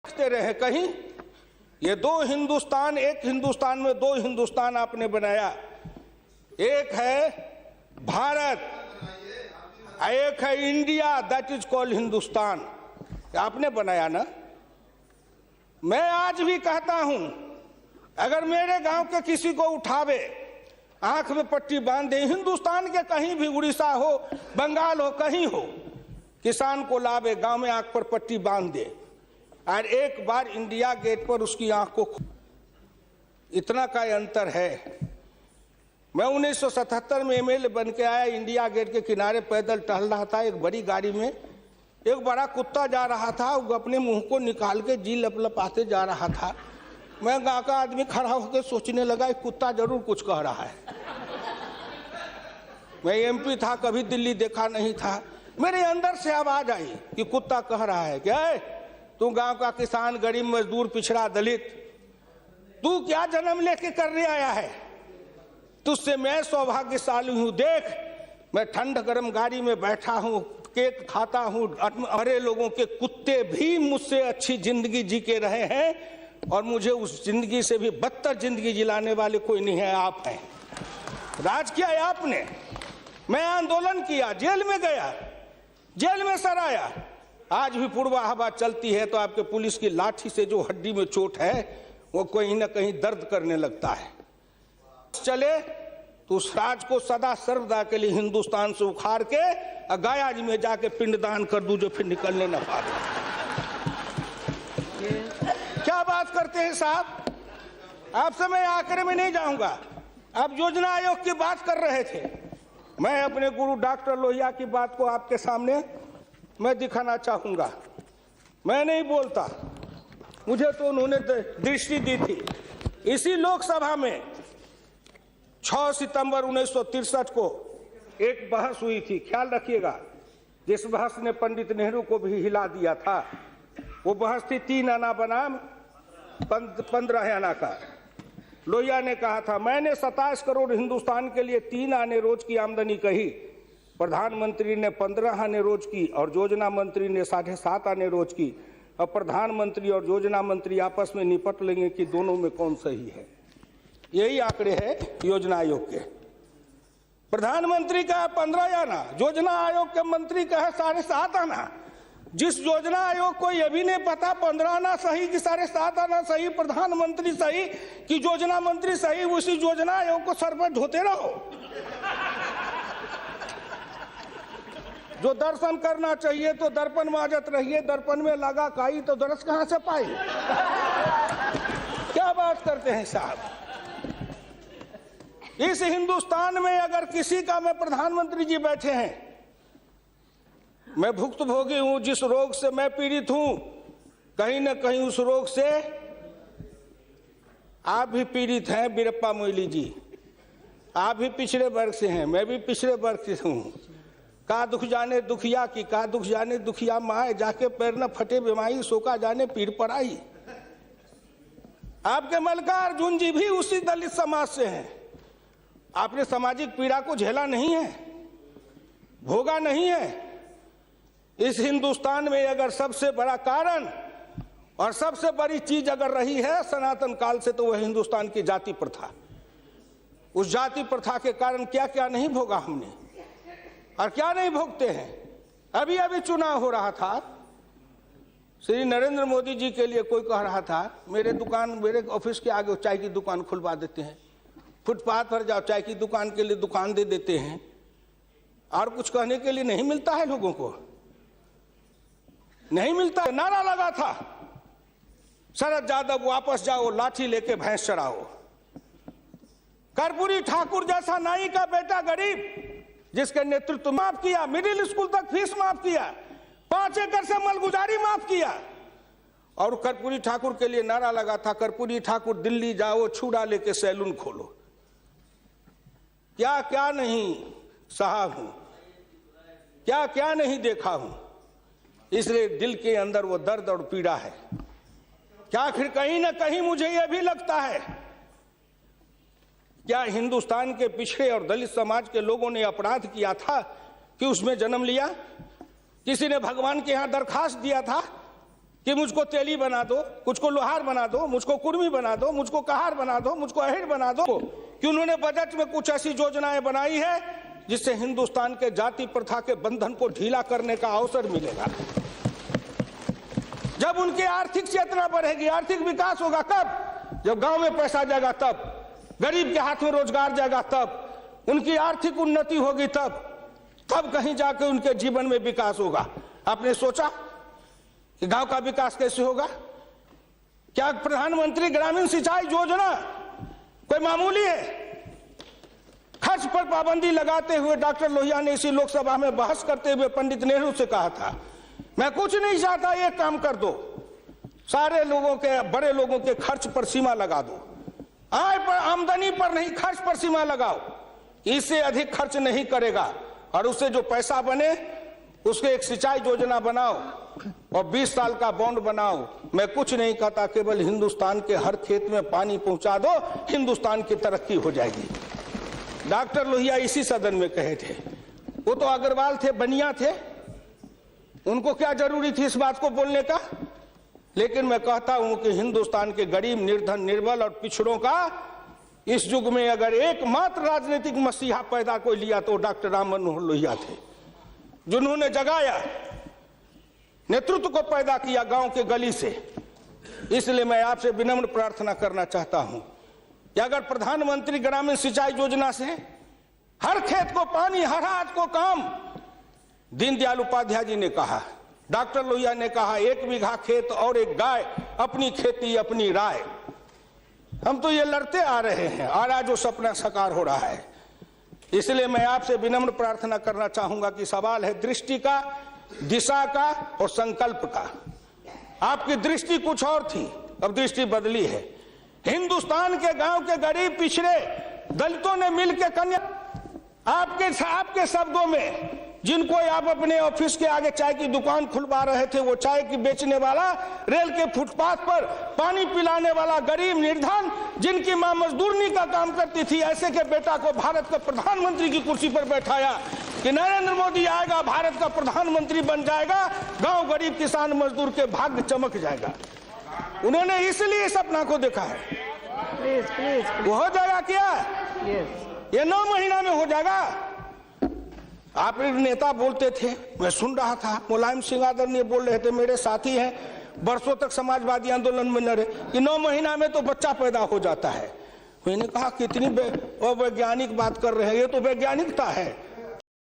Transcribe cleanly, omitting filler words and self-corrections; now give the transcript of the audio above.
रखते रहे कहीं। ये दो हिंदुस्तान, एक हिंदुस्तान में दो हिंदुस्तान आपने बनाया। एक है भारत, एक है India, that is called Hindustan. आपने बनाया ना। मैं आज भी कहता हूं, अगर मेरे गांव के किसी को उठावे, आंख में पट्टी बांध दे, हिंदुस्तान के कहीं भी, उड़ीसा हो, बंगाल हो, कहीं हो, किसान को लावे, गांव में आंख पर पट्टी बांध दे और एक बार इंडिया गेट पर उसकी आंख को, इतना का अंतर है। मैं 1977 में एमएलए बन के आया, इंडिया गेट के किनारे पैदल टहल रहा था, एक बड़ी गाड़ी में एक बड़ा कुत्ता जा रहा था, वो अपने मुंह को निकाल के जी लपलपाते जा रहा था। मैं गांव का आदमी खड़ा होकर सोचने लगा, कुत्ता जरूर कुछ कह रहा है। मैं एमपी था, कभी दिल्ली देखा नहीं था, मेरे अंदर से आवाज आई कि कुत्ता कह रहा है क्या है, तू गांव का किसान, गरीब, मजदूर, पिछड़ा, दलित, तू क्या जन्म लेके करने आया है? तुझसे मैं सौभाग्यशाली हूं। देख, मैं ठंड गर्म गाड़ी में बैठा हूं, केक खाता हूं, अरे लोगों के कुत्ते भी मुझसे अच्छी जिंदगी जी के रहे हैं और मुझे उस जिंदगी से भी बदतर जिंदगी जिलाने वाले कोई नहीं है, आप हैं। राज किया है आपने। मैं आंदोलन किया, जेल में गया, जेल में सराया। आज भी पूर्वा हवा चलती है तो आपके पुलिस की लाठी से जो हड्डी में चोट है वो कहीं ना कहीं दर्द करने लगता है। चले तो उस राज को सदा सर्वदा के लिए हिंदुस्तान से उखाड़ के गया जी में जाके पिंडदान कर दूं, जो फिर निकलने न पाए। क्या बात करते हैं साहब? आपसे मैं आखिर में नहीं जाऊंगा। आप योजना आयोग की बात कर रहे थे, मैं अपने गुरु डॉक्टर लोहिया की बात को आपके सामने मैं दिखाना चाहूंगा। मैं नहीं बोलता, मुझे तो उन्होंने दृष्टि दी थी। इसी लोकसभा में 6 सितंबर 1963 को एक बहस हुई थी, ख्याल रखिएगा, जिस बहस ने पंडित नेहरू को भी हिला दिया था। वो बहस थी 3 आना बनाम 15 आना का। लोहिया ने कहा था, मैंने 27 करोड़ हिंदुस्तान के लिए 3 आने रोज की आमदनी कही, प्रधानमंत्री ने 15 आने रोज की और योजना मंत्री ने 7.5 आने रोज की। अब प्रधानमंत्री और योजना मंत्री आपस में निपट लेंगे कि दोनों में कौन सही है। यही आंकड़े हैं योजना आयोग के। प्रधानमंत्री का 15 आना, योजना आयोग के मंत्री का है 7.5 आना। जिस योजना आयोग को यह भी नहीं पता 15 आना सही कि 7.5 आना सही, प्रधानमंत्री सही कि योजना मंत्री सही, उसी योजना आयोग को सर पर ढोते रहो। जो दर्शन करना चाहिए तो दर्पण माजत रहिए, दर्पण में लगा काई तो दरस कहां से पाई? क्या बात करते हैं साहब? इस हिंदुस्तान में अगर किसी का, मैं प्रधानमंत्री जी बैठे हैं, मैं भुक्तभोगी हूं, जिस रोग से मैं पीड़ित हूं, कहीं ना कहीं उस रोग से आप भी पीड़ित हैं। बीरप्पा मोइली जी, आप भी पिछड़े वर्ग से हैं, मैं भी पिछड़े वर्ग से हूं। का दुख जाने दुखिया की, का दुख जाने दुखिया माए, जाके पैर न फटे बीमारी, सोका जाने पीड़ पड़ाई। आपके मल्लिकार्जुन जी भी उसी दलित समाज से हैं। आपने सामाजिक पीड़ा को झेला नहीं है, भोगा नहीं है। इस हिंदुस्तान में अगर सबसे बड़ा कारण और सबसे बड़ी चीज अगर रही है सनातन काल से, तो वह हिंदुस्तान की जाति प्रथा। उस जाति प्रथा के कारण क्या क्या नहीं भोगा हमने और क्या नहीं भोगते हैं। अभी अभी चुनाव हो रहा था, श्री नरेंद्र मोदी जी के लिए कोई कह रहा था, मेरे ऑफिस के आगे चाय की दुकान खुलवा देते हैं, फुटपाथ पर जाओ, चाय की दुकान के लिए दुकान दे देते हैं, और कुछ कहने के लिए नहीं मिलता है लोगों को, नहीं मिलता है। नारा लगा था, शरद यादव वापस जाओ, लाठी लेके भैंस चराओ। कर्पूरी ठाकुर जैसा नाई का बेटा गरीब, जिसके नेतृत्व माफ किया, मिडिल स्कूल तक फीस माफ किया, 5 एकड़ से मलगुजारी माफ किया। और कर्पूरी ठाकुर के लिए नारा लगा था, कर्पूरी ठाकुर दिल्ली जाओ, छुड़ा लेके सैलून खोलो। क्या क्या नहीं सहा हूं, क्या क्या नहीं देखा हूं, इसलिए दिल के अंदर वो दर्द और पीड़ा है। क्या फिर कहीं ना कहीं मुझे यह भी लगता है, क्या हिंदुस्तान के पिछड़े और दलित समाज के लोगों ने अपराध किया था कि उसमें जन्म लिया? किसी ने भगवान के यहां दरखास्त दिया था कि मुझको तेली बना दो, मुझको लोहार बना दो, मुझको कुर्मी बना दो, मुझको कहार बना दो, मुझको अहिर बना दो, कि उन्होंने बजट में कुछ ऐसी योजनाएं बनाई है जिससे हिंदुस्तान के जाति प्रथा के बंधन को ढीला करने का अवसर मिलेगा। जब उनकी आर्थिक चेतना बढ़ेगी, आर्थिक विकास होगा कब? जब गांव में पैसा जाएगा तब, गरीब के हाथ में रोजगार जाएगा तब, उनकी आर्थिक उन्नति होगी तब कहीं जाके उनके जीवन में विकास होगा। आपने सोचा कि गांव का विकास कैसे होगा? क्या प्रधानमंत्री ग्रामीण सिंचाई योजना कोई मामूली है? खर्च पर पाबंदी लगाते हुए डॉक्टर लोहिया ने इसी लोकसभा में बहस करते हुए पंडित नेहरू से कहा था, मैं कुछ नहीं चाहता, एक काम कर दो, सारे लोगों के, बड़े लोगों के खर्च पर सीमा लगा दो, आय पर, आमदनी पर नहीं, खर्च पर सीमा लगाओ, इससे अधिक खर्च नहीं करेगा, और उससे जो पैसा बने उसके एक सिंचाई योजना बनाओ और 20 साल का बॉन्ड बनाओ। मैं कुछ नहीं कहता, केवल हिंदुस्तान के हर खेत में पानी पहुंचा दो, हिंदुस्तान की तरक्की हो जाएगी। डॉक्टर लोहिया इसी सदन में कहे थे। वो तो अग्रवाल थे, बनिया थे, उनको क्या जरूरी थी इस बात को बोलने का? लेकिन मैं कहता हूं कि हिंदुस्तान के गरीब, निर्धन, निर्बल और पिछड़ों का इस युग में अगर एकमात्र राजनीतिक मसीहा पैदा कोई लिया तो डॉक्टर राम मनोहर लोहिया थे, जिन्होंने जगाया, नेतृत्व को पैदा किया गांव के गली से। इसलिए मैं आपसे विनम्र प्रार्थना करना चाहता हूं कि अगर प्रधानमंत्री ग्रामीण सिंचाई योजना से हर खेत को पानी, हर हाथ को काम, दीनदयाल उपाध्याय जी ने कहा, डॉक्टर लोहिया ने कहा, 1 बीघा खेत और 1 गाय, अपनी खेती अपनी राय। हम तो ये लड़ते आ रहे हैं और आज वो सपना साकार हो रहा है। इसलिए मैं आपसे विनम्र प्रार्थना करना चाहूंगा कि सवाल है दृष्टि का, दिशा का और संकल्प का। आपकी दृष्टि कुछ और थी, अब दृष्टि बदली है। हिंदुस्तान के गांव के गरीब, पिछड़े, दलितों ने मिलकर कन्या, आपके शब्दों में, जिनको आप अपने ऑफिस के आगे चाय की दुकान खुलवा रहे थे, वो चाय की बेचने वाला, रेल के फुटपाथ पर पानी पिलाने वाला गरीब, निर्धन, जिनकी मां मजदूरनी का काम करती थी, ऐसे के बेटा को भारत का प्रधानमंत्री की कुर्सी पर बैठाया कि नरेंद्र मोदी आएगा, भारत का प्रधानमंत्री बन जाएगा, गांव गरीब, किसान, मजदूर के भाग्य चमक जाएगा। उन्होंने इसलिए सपना को देखा है। वो हो जाएगा क्या? ये 9 महीना में हो जाएगा। आप नेता बोलते थे, मैं सुन रहा था, मुलायम सिंह आदरणीय बोल रहे थे, मेरे साथी हैं, बरसों तक समाजवादी आंदोलन में लड़े, कि 9 महीना में तो बच्चा पैदा हो जाता है। मैंने कहा कितनी वैज्ञानिक बात कर रहे हैं, ये तो वैज्ञानिकता है।